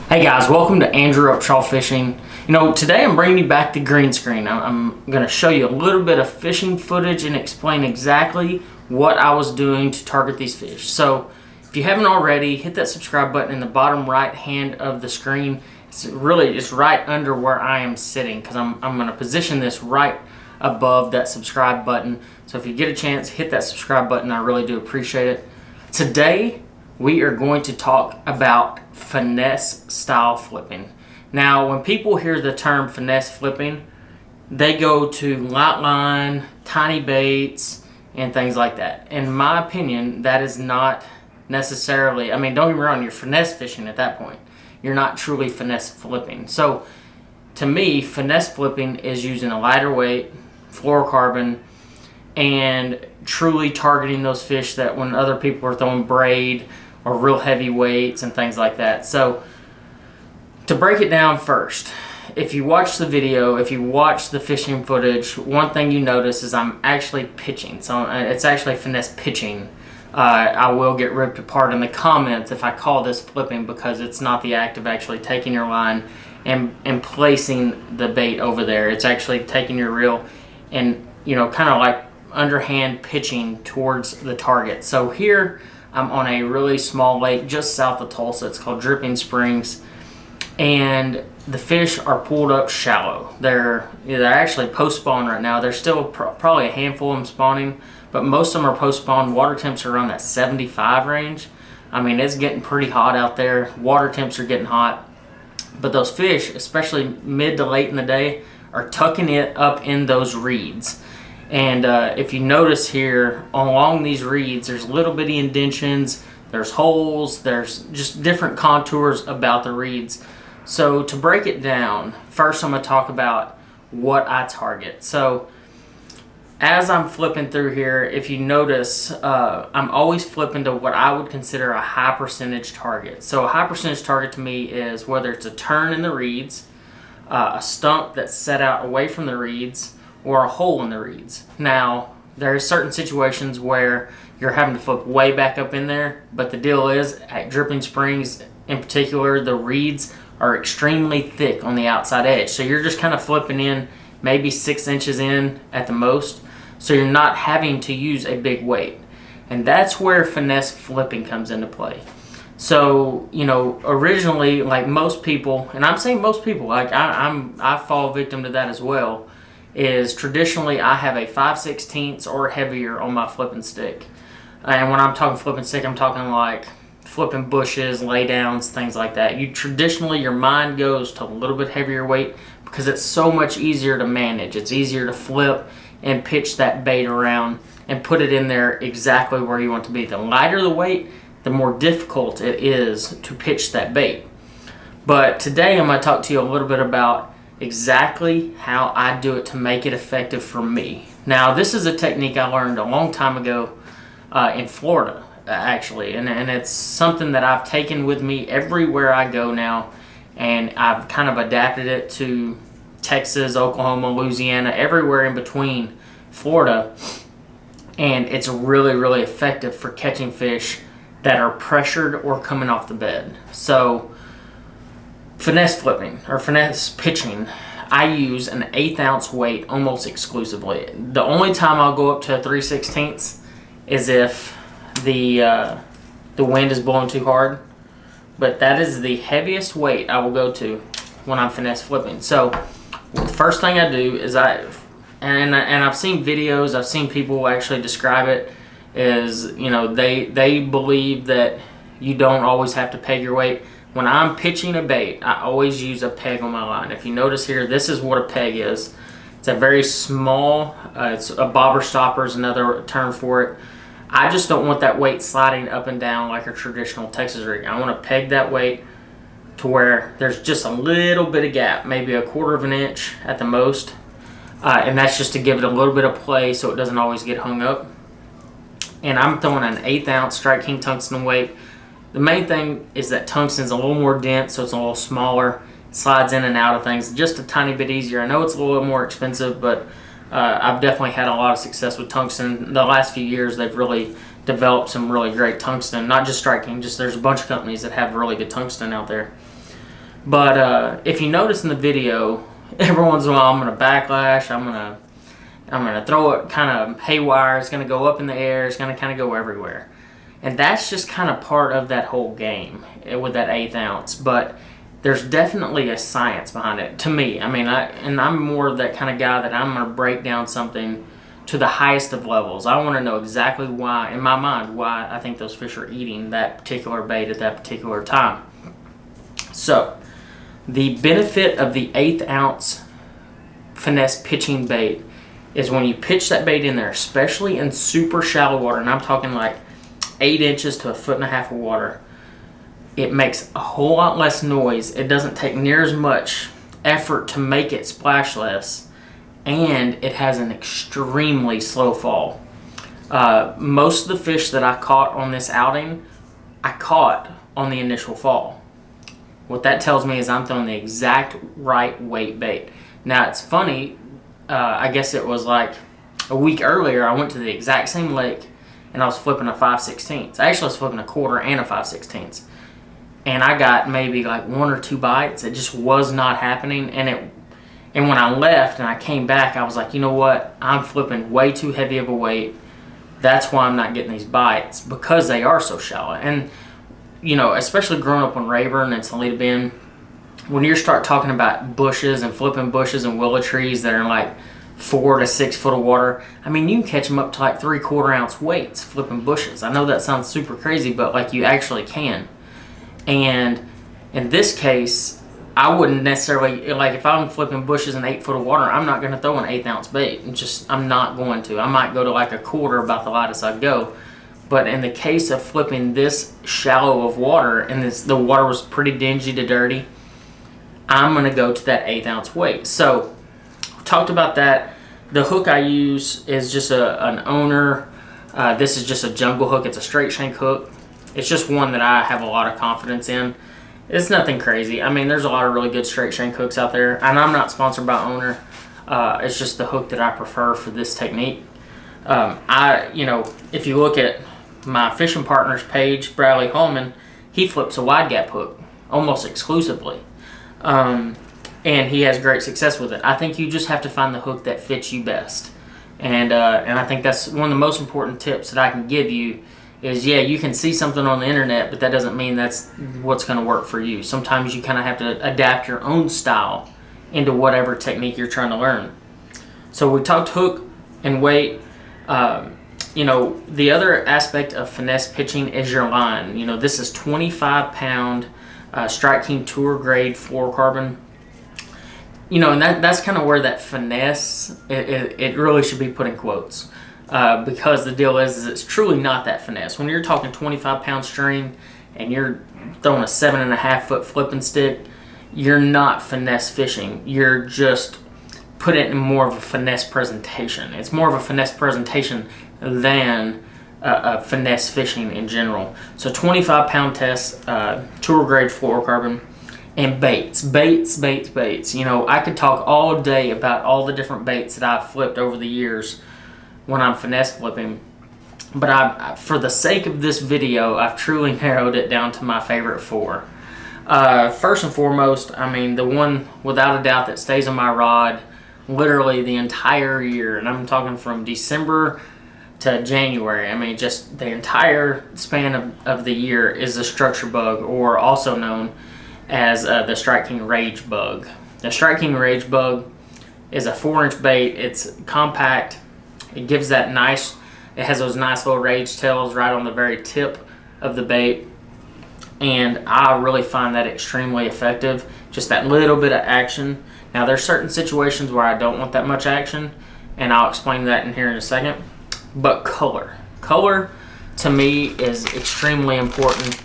Hey guys, welcome to Andrew Upshaw Fishing. Today I'm bringing you back the green screen. I'm going to show you a little bit of fishing footage and explain exactly what I was doing to target these fish. So if you haven't already, hit that subscribe button in the bottom right hand of the screen. It's right under where I am sitting because I'm going to position this right above that subscribe button. So if you get a chance, hit that subscribe button. I really do appreciate it. Today we are going to talk about finesse style flipping. Now, when people hear the term finesse flipping, they go to light line, tiny baits, and things like that. In my opinion, that is not necessarily, don't get me wrong, you're finesse fishing at that point. You're not truly finesse flipping. So, to me, finesse flipping is using a lighter weight, fluorocarbon, and truly targeting those fish that when other people are throwing braid or real heavy weights and things like that. So to break it down first, if you watch the video, if you watch the fishing footage, one thing you notice is I'm actually pitching. So it's actually finesse pitching. I will get ripped apart in the comments if I call this flipping because it's not the act of actually taking your line and placing the bait over there. It's actually taking your reel and kind of like underhand pitching towards the target. So here I'm on a really small lake just south of Tulsa. It's called Dripping Springs, and the fish are pulled up shallow. They're actually post spawn right now. There's still probably a handful of them spawning, but most of them are post spawn. Water temps are around that 75 range. It's getting pretty hot out there. Water temps are getting hot, but those fish, especially mid to late in the day, are tucking it up in those reeds. And if you notice here, along these reeds, there's little bitty indentions, there's holes, there's just different contours about the reeds. So to break it down, first I'm going to talk about what I target. So as I'm flipping through here, if you notice, I'm always flipping to what I would consider a high percentage target. So a high percentage target to me is whether it's a turn in the reeds, a stump that's set out away from the reeds, or a hole in the reeds. Now, there are certain situations where you're having to flip way back up in there, but the deal is, at Dripping Springs in particular, the reeds are extremely thick on the outside edge. So you're just kind of flipping in maybe 6 inches in at the most, so you're not having to use a big weight. And that's where finesse flipping comes into play. So, originally, like most people, and I'm saying most people, like I fall victim to that as well, is traditionally I have a 5/16 or heavier on my flipping stick. And when I'm talking flipping stick, I'm talking like flipping bushes, laydowns, things like that. Traditionally, your mind goes to a little bit heavier weight because it's so much easier to manage. It's easier to flip and pitch that bait around and put it in there exactly where you want to be. The lighter the weight, the more difficult it is to pitch that bait. But today I'm going to talk to you a little bit about exactly how I do it to make it effective for me. Now, this is a technique I learned a long time ago in Florida, actually, and it's something that I've taken with me everywhere I go now, and I've kind of adapted it to Texas, Oklahoma, Louisiana, everywhere in between Florida, and it's really, really effective for catching fish that are pressured or coming off the bed. So finesse flipping or finesse pitching, I use an 1/8 ounce weight almost exclusively. The only time I'll go up to a 3/16 is if the wind is blowing too hard, but that is the heaviest weight I will go to when I'm finesse flipping. So the first thing I do is and I've seen videos, I've seen people actually describe it as, they believe that you don't always have to peg your weight. When I'm pitching a bait, I always use a peg on my line. If you notice here, this is what a peg is. It's a very small, it's a bobber stopper is another term for it. I just don't want that weight sliding up and down like a traditional Texas rig. I want to peg that weight to where there's just a little bit of gap, maybe 1/4 of an inch at the most. And that's just to give it a little bit of play so it doesn't always get hung up. And I'm throwing an 1/8 ounce Strike King tungsten weight. The main thing is that tungsten's a little more dense, so it's a little smaller, slides in and out of things just a tiny bit easier. I know it's a little more expensive, but I've definitely had a lot of success with tungsten. The last few years, they've really developed some really great tungsten, not just Strike King, just there's a bunch of companies that have really good tungsten out there. But if you notice in the video, every once in a while I'm going to backlash, I'm going to throw it kind of haywire, it's going to go up in the air, it's going to kind of go everywhere. And that's just kind of part of that whole game with that 1/8 ounce. But there's definitely a science behind it, to me. I mean, I'm more of that kind of guy that I'm going to break down something to the highest of levels. I want to know exactly why, in my mind, why I think those fish are eating that particular bait at that particular time. So, the benefit of the 1/8 ounce finesse pitching bait is when you pitch that bait in there, especially in super shallow water, and I'm talking like 8 inches to 1.5 foot of water, it makes a whole lot less noise. It doesn't take near as much effort to make it splash less, and it has an extremely slow fall. Most of the fish that I caught on this outing, I caught on the initial fall. What that tells me is I'm throwing the exact right weight bait. Now it's funny, I guess it was like a week earlier, I went to the exact same lake and I was flipping a 5/16. Actually, I was flipping a 1/4 and a 5/16. And I got maybe like 1 or 2 bites. It just was not happening. And when I left and I came back, I was like, you know what? I'm flipping way too heavy of a weight. That's why I'm not getting these bites, because they are so shallow. And, you know, especially growing up on Rayburn and Toledo Bend, when you start talking about bushes and flipping bushes and willow trees that are like 4 to 6 foot of water, I mean, you can catch them up to like 3/4 ounce weights flipping bushes. I know that sounds super crazy, but like you actually can. And in this case, I wouldn't necessarily, like if I'm flipping bushes in 8 foot of water, I'm not going to throw an 1/8 ounce bait. I'm not going to. I might go to like a 1/4, about the lightest I'd go. But in the case of flipping this shallow of water, and the water was pretty dingy to dirty, I'm going to go to that 1/8 ounce weight. So, we talked about that. The hook I use is just an owner. This is just a jungle hook. It's a straight shank hook. It's just one that I have a lot of confidence in. It's nothing crazy. I mean, there's a lot of really good straight shank hooks out there, and I'm not sponsored by Owner. It's just the hook that I prefer for this technique. If you look at my fishing partner's page, Bradley Hallman, he flips a wide gap hook almost exclusively, and he has great success with it. I think you just have to find the hook that fits you best, and I think that's one of the most important tips that I can give you. Is, yeah, you can see something on the internet, but that doesn't mean that's what's going to work for you. Sometimes you kind of have to adapt your own style into whatever technique you're trying to learn. So we talked hook and weight. The other aspect of finesse pitching is your line. You know, this is 25-pound Strike King Tour grade fluorocarbon. You know, and that's kind of where that finesse, it really should be put in quotes. Because the deal is it's truly not that finesse. When you're talking 25-pound string and you're throwing a 7.5 foot flipping stick, you're not finesse fishing. You're just putting it in more of a finesse presentation. It's more of a finesse presentation than a finesse fishing in general. So 25-pound test, tour grade fluorocarbon, and baits. You know, I could talk all day about all the different baits that I've flipped over the years when I'm finesse flipping, but for the sake of this video, I've truly narrowed it down to my favorite 4. First and foremost, I mean, the one without a doubt that stays on my rod literally the entire year, and I'm talking from December to January, I mean, just the entire span of the year, is the structure bug, or also known as the Strike King Rage bug. The Strike King Rage bug is a 4-inch bait. It's compact. It gives that nice, it has those nice little rage tails right on the very tip of the bait. And I really find that extremely effective. Just that little bit of action. Now there's certain situations where I don't want that much action, and I'll explain that in here in a second. But color. Color to me is extremely important.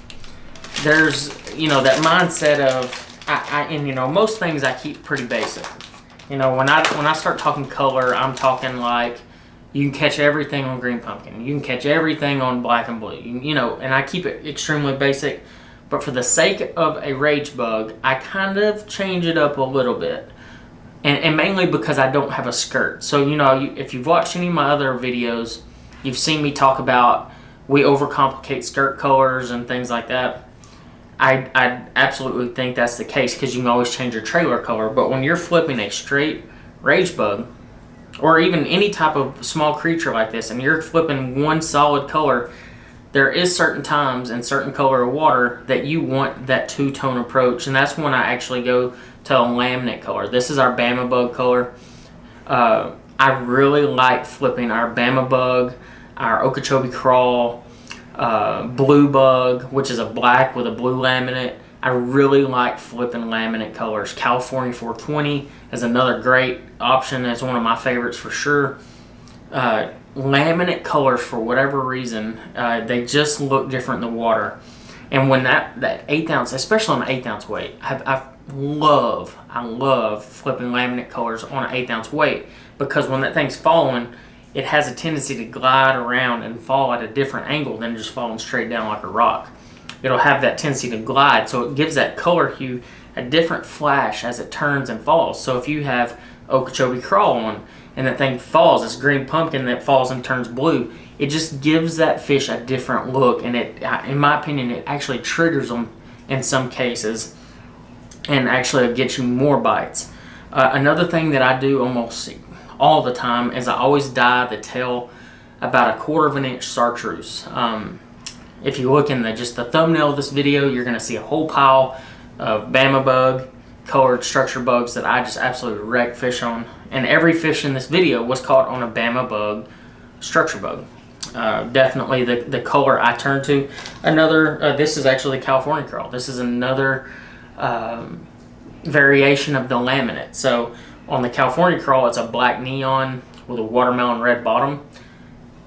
There's, that mindset of, most things I keep pretty basic. When I start talking color, I'm talking like, you can catch everything on green pumpkin. You can catch everything on black and blue. And I keep it extremely basic. But for the sake of a rage bug, I kind of change it up a little bit. And mainly because I don't have a skirt. So, if you've watched any of my other videos, you've seen me talk about we overcomplicate skirt colors and things like that. I absolutely think that's the case because you can always change your trailer color. But when you're flipping a straight rage bug, or even any type of small creature like this, and you're flipping one solid color, there is certain times and certain color of water that you want that two-tone approach, and that's when I actually go to a laminate color. This is our Bama Bug color. I really like flipping our Bama Bug, our Okeechobee Crawl, Blue Bug, which is a black with a blue laminate. I really like flipping laminate colors. California 420 is another great option. It's one of my favorites for sure. Laminate colors, for whatever reason, they just look different in the water. And when that 1/8 ounce, especially on an 1/8 ounce weight, I love flipping laminate colors on an 1/8 ounce weight, because when that thing's falling, it has a tendency to glide around and fall at a different angle than just falling straight down like a rock. It'll have that tendency to glide, so it gives that color hue a different flash as it turns and falls. So if you have Okeechobee Crawl on and that thing falls, this green pumpkin that falls and turns blue, it just gives that fish a different look, and it, in my opinion, it actually triggers them in some cases and actually gets you more bites. Another thing that I do almost all the time is I always dye the tail about 1/4 inch chartreuse. If you look in just the thumbnail of this video, you're going to see a whole pile of Bama Bug colored structure bugs that I just absolutely wreck fish on. And every fish in this video was caught on a Bama Bug structure bug. Definitely the color I turn to. Another, this is actually the California Crawl. This is another variation of the laminate. So on the California Crawl, it's a black neon with a watermelon red bottom.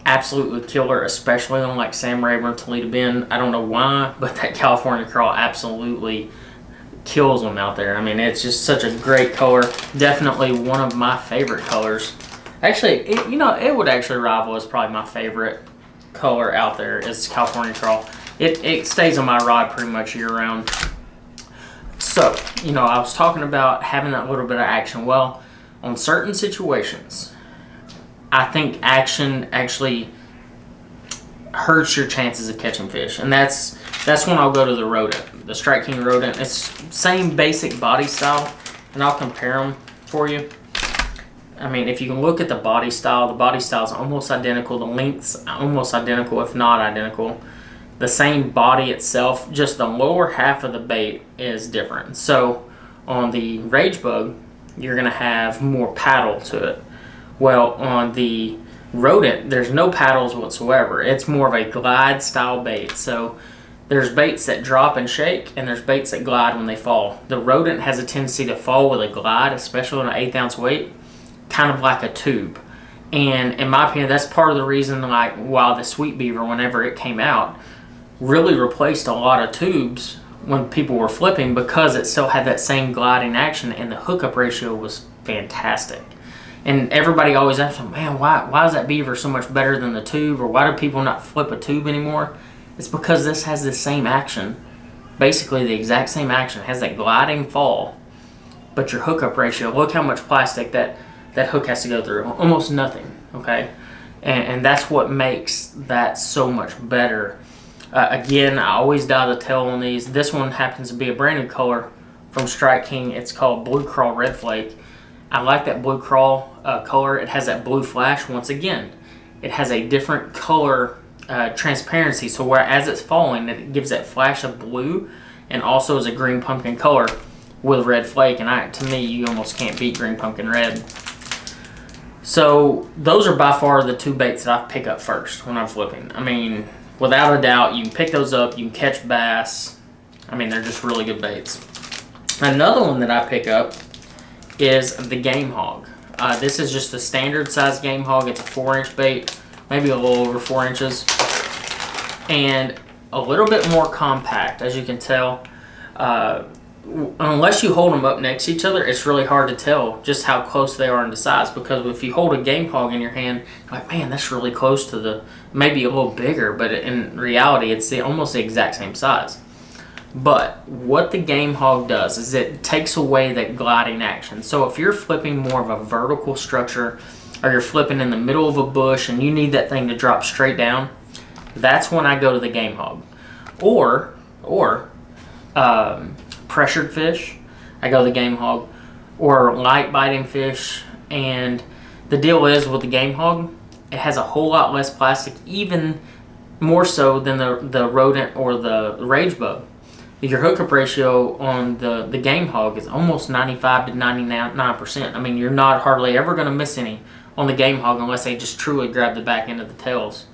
Absolutely killer, especially on like Sam Rayburn, Toledo Bend. I don't know why, but that California Crawl absolutely kills them out there. I mean, it's just such a great color. Definitely one of my favorite colors. Actually, it would actually rival as probably my favorite color out there is California Crawl. It stays on my rod pretty much year round. So, I was talking about having that little bit of action. Well, on certain situations, I think action actually hurts your chances of catching fish, and that's when I'll go to the Rodent, the Strike King Rodent. It's same basic body style, and I'll compare them for you. I mean, if you can look at the body style is almost identical. The length's almost identical, if not identical. The same body itself, just the lower half of the bait is different. So on the Rage Bug, you're going to have more paddle to it. Well, on the Rodent, there's no paddles whatsoever. It's more of a glide style bait. So there's baits that drop and shake, and there's baits that glide when they fall. The Rodent has a tendency to fall with a glide, especially on an 1/8 ounce weight, kind of like a tube. And in my opinion, that's part of the reason, like, while the Sweet Beaver, whenever it came out, really replaced a lot of tubes when people were flipping, because it still had that same gliding action, and the hookup ratio was fantastic. And everybody always asks me, man, why is that beaver so much better than the tube, or why do people not flip a tube anymore? It's because this has the same action, basically the exact same action. It has that gliding fall, but your hookup ratio, look how much plastic that hook has to go through, almost nothing, okay? And that's what makes that so much better. Again, I always dye the tail on these. This one happens to be a brand new color from Strike King. It's called Blue Crawl Red Flake. I like that Blue Crawl color. It has that blue flash. Once again, it has a different color transparency, so where as it's falling, it gives that flash of blue, and also is a green pumpkin color with red flake. And to me, you almost can't beat green pumpkin red. So those are by far the two baits that I pick up first when I'm flipping. I mean, without a doubt, you can pick those up, you can catch bass. I mean, they're just really good baits. Another one that I pick up is the Game Hawg. This is just a standard size Game Hawg. It's a 4-inch bait, maybe a little over 4 inches, and a little bit more compact, as you can tell. Unless you hold them up next to each other, it's really hard to tell just how close they are in the size, because if you hold a Game Hawg in your hand, you're like, man, that's really close to maybe a little bigger, but in reality, it's almost the exact same size. But what the Game Hawg does is it takes away that gliding action. So if you're flipping more of a vertical structure, or you're flipping in the middle of a bush and you need that thing to drop straight down, that's when I go to the Game Hawg. Or pressured fish, I go the Game Hawg, or light biting fish. And the deal is with the Game Hawg, it has a whole lot less plastic, even more so than the Rodent or the Rage Bug. Your hookup ratio on the Game Hawg is almost 95 to 99%. I mean, you're not hardly ever going to miss any on the Game Hawg unless they just truly grab the back end of the tails.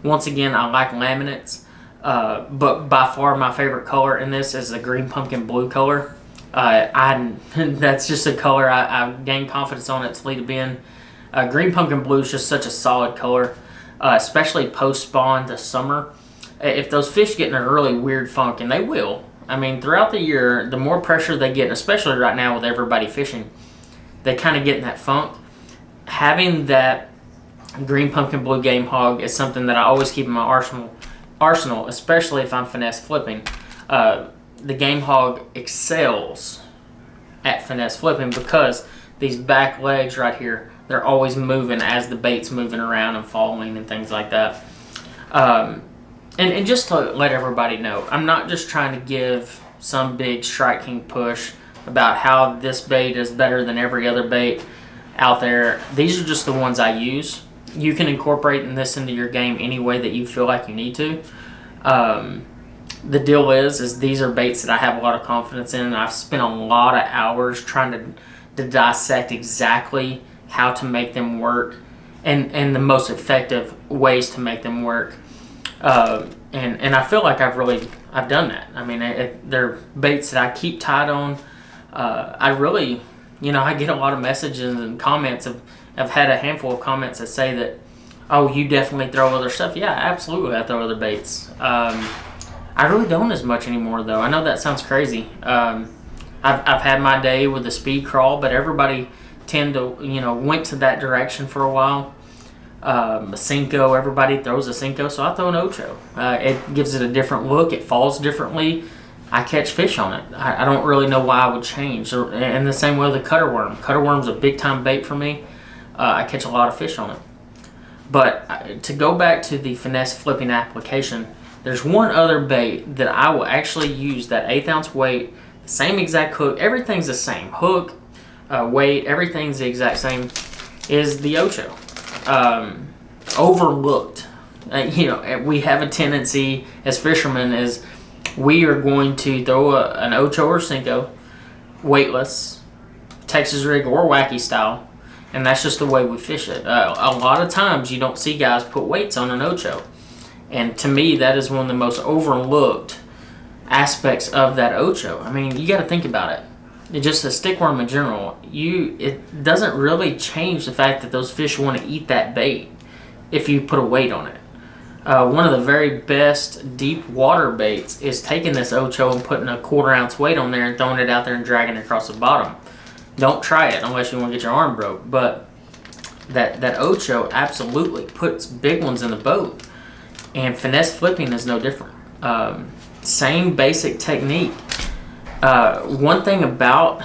Once again, I like laminates, but by far my favorite color in this is the green pumpkin blue color. That's just a color I gained confidence on at Toledo Bend. Green pumpkin blue is just such a solid color, especially post-spawn this summer. If those fish get in a really weird funk, and they will, I mean, throughout the year, the more pressure they get, especially right now with everybody fishing, they kind of get in that funk. Having that green pumpkin blue Game Hawg is something that I always keep in my arsenal, especially if I'm finesse flipping. The Game Hawg excels at finesse flipping because these back legs right here, they're always moving as the bait's moving around and falling and things like that. And just to let everybody know, I'm not just trying to give some big Strike King push about how this bait is better than every other bait out there. These are just the ones I use. You can incorporate this into your game any way that you feel like you need to. The deal is these are baits that I have a lot of confidence in, and I've spent a lot of hours trying to dissect exactly how to make them work and the most effective ways to make them work. And I feel like I've done that. I mean, they're baits that I keep tied on. I really, I get a lot of messages and comments. I've had a handful of comments that say that, oh, you definitely throw other stuff. Yeah, absolutely, I throw other baits. I really don't as much anymore, though. I know that sounds crazy. I've had my day with the speed crawl, but everybody tend to, went to that direction for a while. A Cinco, everybody throws a Cinco, so I throw an Ocho. It gives it a different look. It falls differently. I catch fish on it. I don't really know why I would change. And the same way with the cutter worm. Cutter worm's a big time bait for me. I catch a lot of fish on it. But to go back to the finesse flipping application, there's one other bait that I will actually use, that 1/8 ounce weight, same exact hook, everything's the same. Hook, weight, everything's the exact same, is the Ocho. Overlooked. We have a tendency as fishermen is we are going to throw an Ocho or Cinco, weightless, Texas rig or wacky style, and that's just the way we fish it. A lot of times you don't see guys put weights on an Ocho, and to me that is one of the most overlooked aspects of that Ocho. I mean, you got to think about it. It's just a stickworm in general. It doesn't really change the fact that those fish want to eat that bait if you put a weight on it. One of the very best deep water baits is taking this Ocho and putting a 1/4 ounce weight on there and throwing it out there and dragging it across the bottom. Don't try it unless you want to get your arm broke. But that Ocho absolutely puts big ones in the boat. And finesse flipping is no different. Same basic technique. One thing about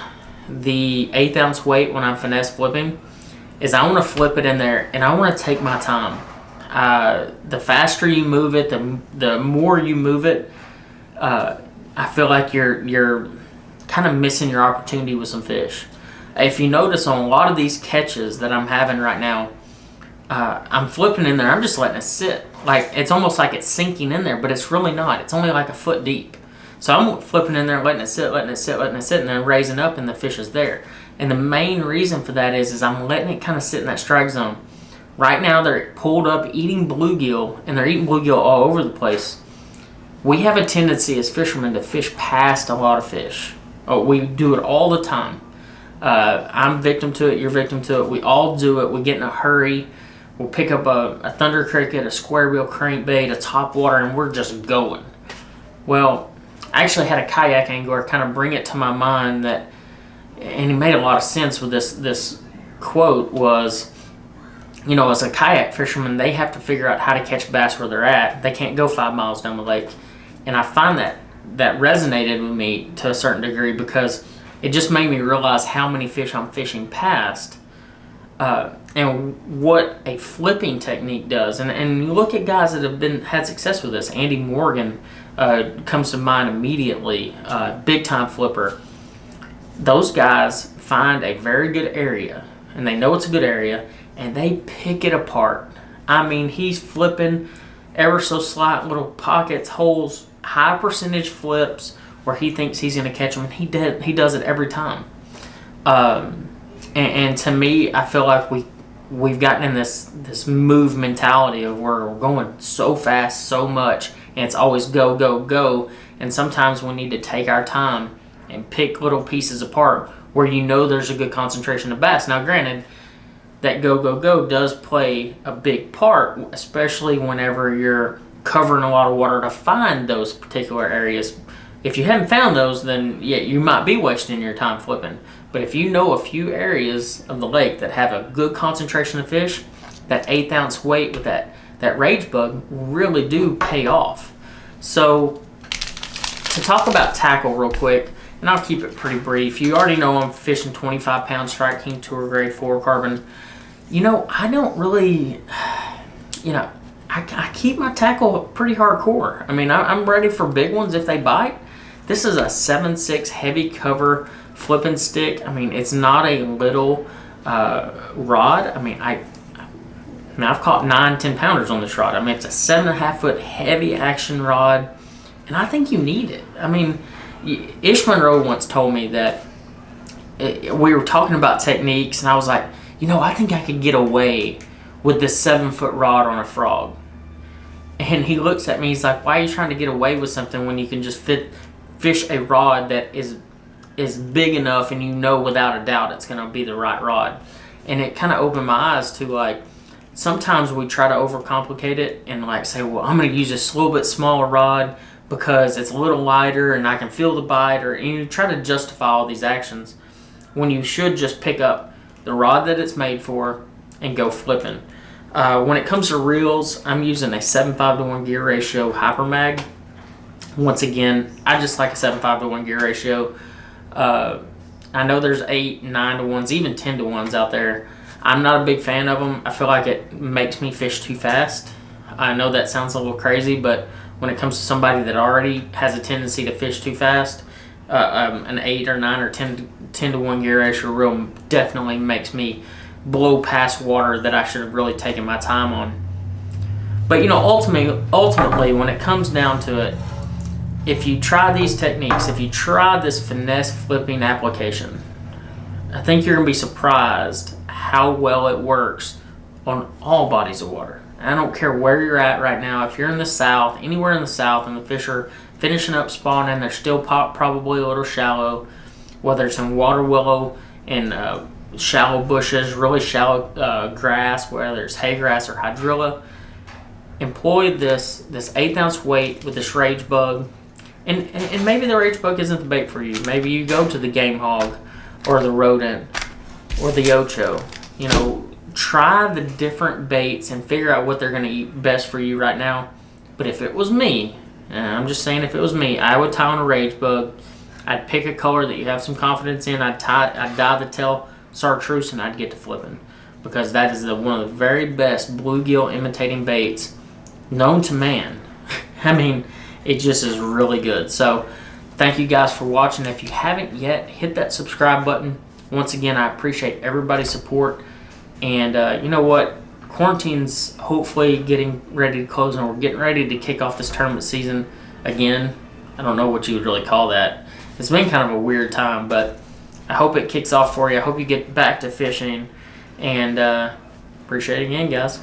the 1/8 ounce weight when I'm finesse flipping is I want to flip it in there and I want to take my time. The faster you move it, the more you move it, I feel like you're kind of missing your opportunity with some fish. If you notice on a lot of these catches that I'm having right now, I'm flipping in there, I'm just letting it sit. Like, it's almost like it's sinking in there, but it's really not. It's only like a foot deep. So I'm flipping in there, letting it sit, and then raising up, and the fish is there. And the main reason for that is I'm letting it kind of sit in that strike zone. Right now they're pulled up eating bluegill, and they're eating bluegill all over the place. We have a tendency as fishermen to fish past a lot of fish. Oh, we do it all the time. I'm victim to it, you're victim to it. We all do it. We get in a hurry. We'll pick up a thunder cricket, a square reel crankbait, a topwater, and we're just going. Well, I actually had a kayak angler kind of bring it to my mind that, and it made a lot of sense with this quote was, as a kayak fisherman, they have to figure out how to catch bass where they're at. They can't go 5 miles down the lake. And I find that resonated with me to a certain degree because it just made me realize how many fish I'm fishing past and what a flipping technique does. And you look at guys that have had success with this. Andy Morgan, comes to mind immediately. Big Time Flipper. Those guys find a very good area, and they know it's a good area, and they pick it apart. I mean, he's flipping ever so slight little pockets, holes, high percentage flips where he thinks he's going to catch them, and he does it every time. And to me, I feel like we've gotten in this move mentality of where we're going so fast, so much, and it's always go, go, go. And sometimes we need to take our time and pick little pieces apart where you know there's a good concentration of bass. Now, granted, that go, go, go does play a big part, especially whenever you're covering a lot of water to find those particular areas. If you haven't found those, then yeah, you might be wasting your time flipping. But if you know a few areas of the lake that have a good concentration of fish, that 1/8 ounce weight with that rage bug really do pay off. So to talk about tackle real quick, and I'll keep it pretty brief. You already know I'm fishing 25 pound Strike King Tour grade fluorocarbon. You know, I don't really, you know, I keep my tackle pretty hardcore. I mean, I'm ready for big ones if they bite. This is a 7.6 heavy cover flipping stick. I mean, it's not a little rod. I mean, I've caught 9-10 pounders on this rod. I mean, it's a 7.5 foot heavy action rod, and I think you need it. I mean, Ish Monroe once told me that we were talking about techniques, and I was like, you know, I think I could get away with this 7 foot rod on a frog. And he looks at me, he's like, why are you trying to get away with something when you can just fish a rod that is big enough and you know without a doubt it's going to be the right rod? And it kind of opened my eyes to, like, sometimes we try to overcomplicate it and like say, well, I'm going to use this little bit smaller rod because it's a little lighter and I can feel the bite, and you try to justify all these actions when you should just pick up the rod that it's made for and go flipping. When it comes to reels, I'm using a 7.5 to 1 gear ratio HyperMag. Once again, I just like a 7.5 to 1 gear ratio. I know there's 8, 9 to 1s, even 10 to 1s out there. I'm not a big fan of them. I feel like it makes me fish too fast. I know that sounds a little crazy, but when it comes to somebody that already has a tendency to fish too fast, an 8 or 9 or 10 to 1 gear ratio reel definitely makes me blow past water that I should have really taken my time on. But you know, ultimately, when it comes down to it, if you try these techniques, if you try this finesse flipping application, I think you're going to be surprised how well it works on all bodies of water. I don't care where you're at right now. If you're in the South, anywhere in the South, and the fish are finishing up spawning, they're still probably a little shallow, whether it's in water willow and shallow bushes, really shallow grass, whether it's hay grass or hydrilla. Employ this 1/8 ounce weight with this rage bug, and maybe the rage bug isn't the bait for you. Maybe you go to the game hog or the rodent or the Ocho. You know, try the different baits and figure out what they're going to eat best for you right now. But if it was me, and I'm just saying, if it was me, I would tie on a rage bug. I'd pick a color that you have some confidence in. I'd dye the tail chartreuse, and I'd get to flipping, because that is one of the very best bluegill imitating baits known to man. I mean, it just is really good. So thank you guys for watching. If you haven't yet, hit that subscribe button. Once again, I appreciate everybody's support. And you know what? Quarantine's hopefully getting ready to close, and we're getting ready to kick off this tournament season again. I don't know what you would really call that. It's been kind of a weird time, but I hope it kicks off for you. I hope you get back to fishing, and appreciate it again, guys.